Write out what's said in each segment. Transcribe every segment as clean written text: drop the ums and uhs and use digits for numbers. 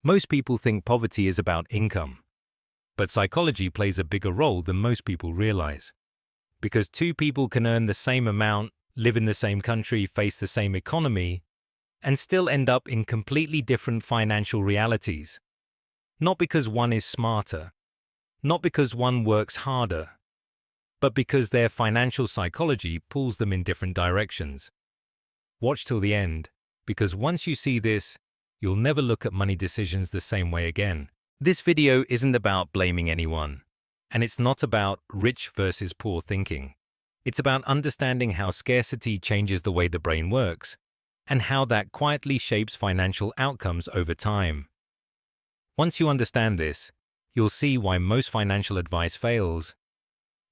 Most people think poverty is about income, but psychology plays a bigger role than most people realize. Because two people can earn the same amount, live in the same country, face the same economy, and still end up in completely different financial realities. Not because one is smarter, not because one works harder, but because their financial psychology pulls them in different directions. Watch till the end, because once you see this, you'll never look at money decisions the same way again. This video isn't about blaming anyone, and it's not about rich versus poor thinking. It's about understanding how scarcity changes the way the brain works, and how that quietly shapes financial outcomes over time. Once you understand this, you'll see why most financial advice fails,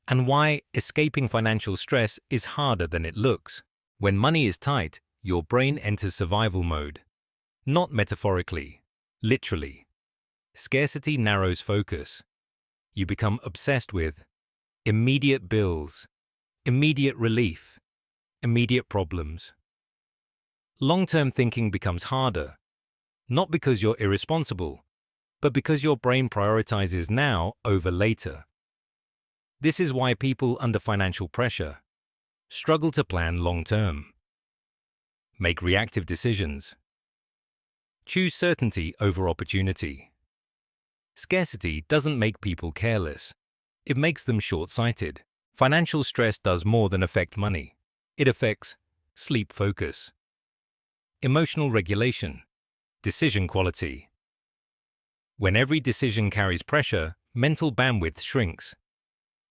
and why escaping financial stress is harder than it looks. When money is tight, your brain enters survival mode. Not metaphorically, literally. Scarcity narrows focus. You become obsessed with immediate bills, immediate relief, immediate problems. Long-term thinking becomes harder, not because you're irresponsible, but because your brain prioritizes now over later. This is why people under financial pressure struggle to plan long-term, make reactive decisions, choose certainty over opportunity. Scarcity doesn't make people careless. It makes them short-sighted. Financial stress does more than affect money. It affects sleep focus, emotional regulation, decision quality. When every decision carries pressure, mental bandwidth shrinks.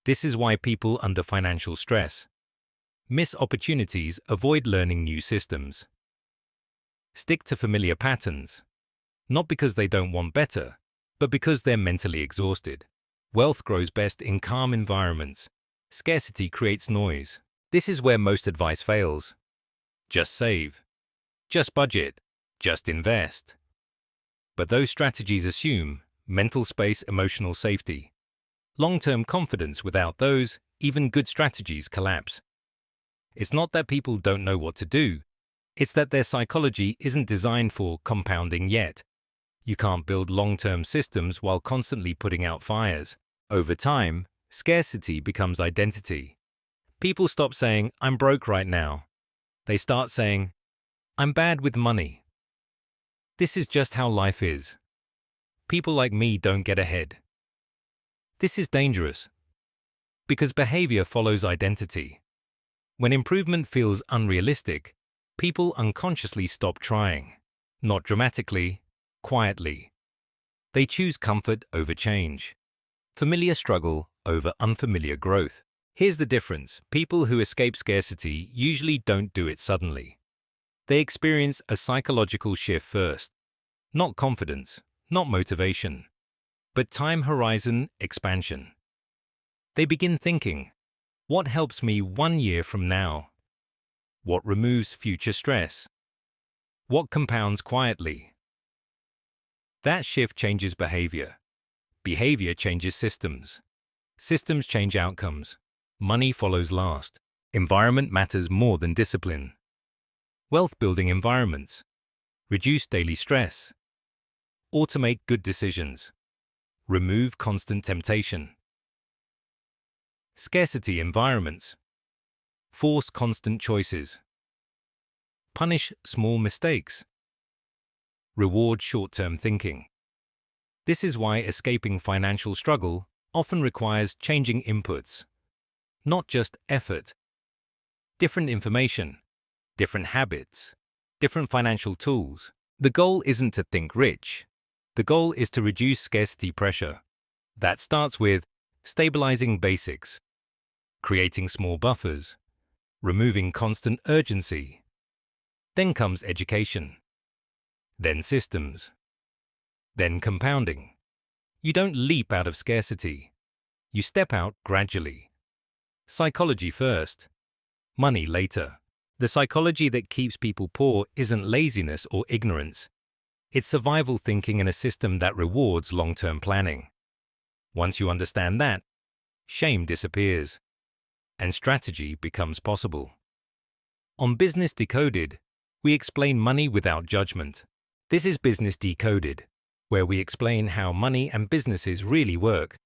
This is why people under financial stress miss opportunities, avoid learning new systems, stick to familiar patterns, not because they don't want better, but because they're mentally exhausted. Wealth grows best in calm environments. Scarcity creates noise. This is where most advice fails. Just save. Just budget. Just invest. But those strategies assume mental space, emotional safety, long-term confidence. Without those, even good strategies collapse. It's not that people don't know what to do. It's that their psychology isn't designed for compounding yet. You can't build long-term systems while constantly putting out fires. Over time, scarcity becomes identity. People stop saying, "I'm broke right now." They start saying, "I'm bad with money. This is just how life is. People like me don't get ahead." This is dangerous, because behavior follows identity. When improvement feels unrealistic, people unconsciously stop trying. Not dramatically, quietly. They choose comfort over change, familiar struggle over unfamiliar growth. Here's the difference. People who escape scarcity usually don't do it suddenly. They experience a psychological shift first. Not confidence, not motivation, but time horizon expansion. They begin thinking, what helps me 1 year from now? What removes future stress? What compounds quietly? That shift changes behavior. Behavior changes systems. Systems change outcomes. Money follows last. Environment matters more than discipline. Wealth-building environments. Reduce daily stress. Automate good decisions. Remove constant temptation. Scarcity environments. Force constant choices. Punish small mistakes. Reward short-term thinking. This is why escaping financial struggle often requires changing inputs, not just effort. Different information, different habits, different financial tools. The goal isn't to think rich. The goal is to reduce scarcity pressure. That starts with stabilizing basics, creating small buffers, removing constant urgency. Then comes education. Then systems. Then compounding. You don't leap out of scarcity. You step out gradually. Psychology first, money later. The psychology that keeps people poor isn't laziness or ignorance. It's survival thinking in a system that rewards long-term planning. Once you understand that, shame disappears, and strategy becomes possible. On Business Decoded, we explain money without judgment. This is Business Decoded, where we explain how money and businesses really work